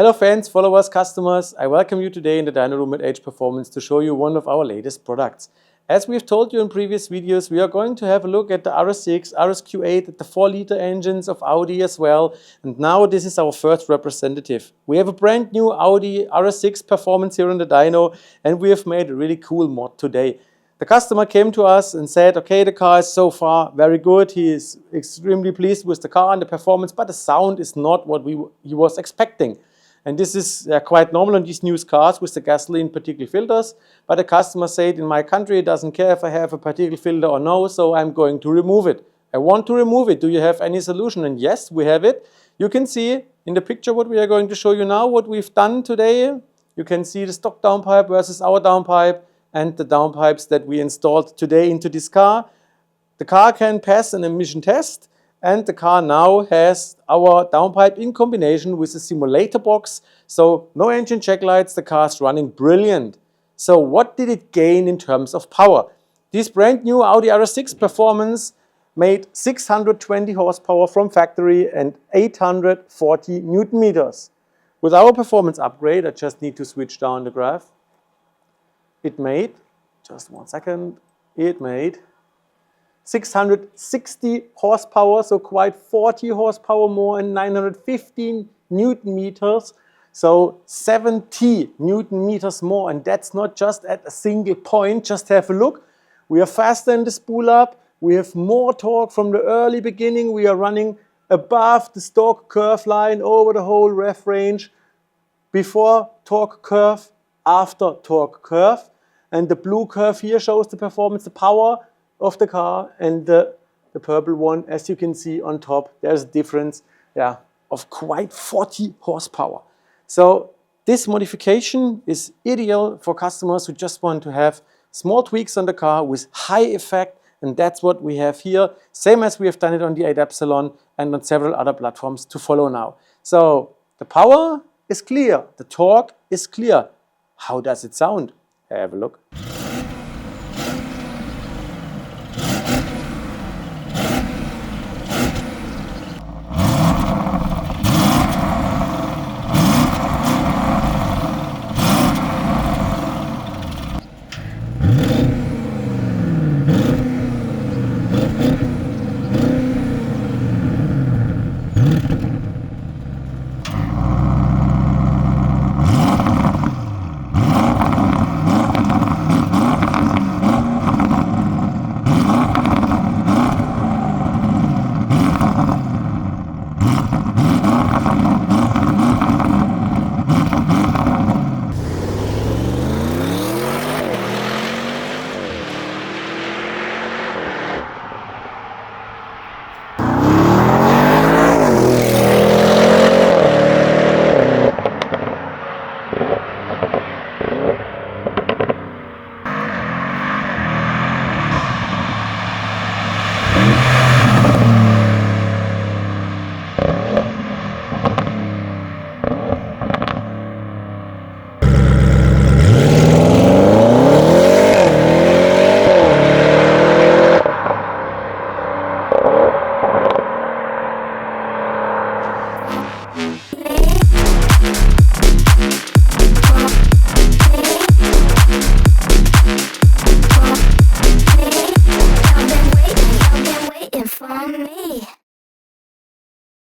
Hello fans, followers, customers. I welcome you today in the dyno room at OPF Performance to show you one of our latest products. As we've told you in previous videos, we are going to have a look at the RS6, RSQ8, at the 4-liter engines of Audi as well. And now this is our first representative. We have a brand new Audi RS6 Performance here in the dyno, and we have made a really cool mod today. The customer came to us and said, okay, the car is so far very good. He is extremely pleased with the car and the performance, but the sound is not what he was expecting. And this is quite normal on these new cars with the gasoline particle filters. But the customer said, in my country, it doesn't care if I have a particle filter or no, so I'm going to remove it. I want to remove it. Do you have any solution? And yes, we have it. You can see in the picture what we are going to show you now, what we've done today. You can see the stock downpipe versus our downpipe and the downpipes that we installed today into this car. The car can pass an emission test. And the car now has our downpipe in combination with a simulator box. So no engine check lights, the car is running brilliant. So what did it gain in terms of power? This brand new Audi RS6 Performance made 620 horsepower from factory and 840 Newton meters. With our performance upgrade, I just need to switch down the graph. It made, just 1 second, it made 660 horsepower, so quite 40 horsepower more, and 915 Newton meters, so 70 Newton meters more. And that's not just at a single point. Just have a look. We are faster in the spool up. We have more torque from the early beginning. We are running above the stock curve line over the whole ref range. Before torque curve, after torque curve. And the blue curve here shows the performance, the power of the car, and the purple one, as you can see on top, there's a difference of quite 40 horsepower. So this modification is ideal for customers who just want to have small tweaks on the car with high effect, and that's what we have here, same as we have done it on the 8 Epsilon and on several other platforms to follow now. So the power is clear, the torque is clear. How does it sound? Have a look.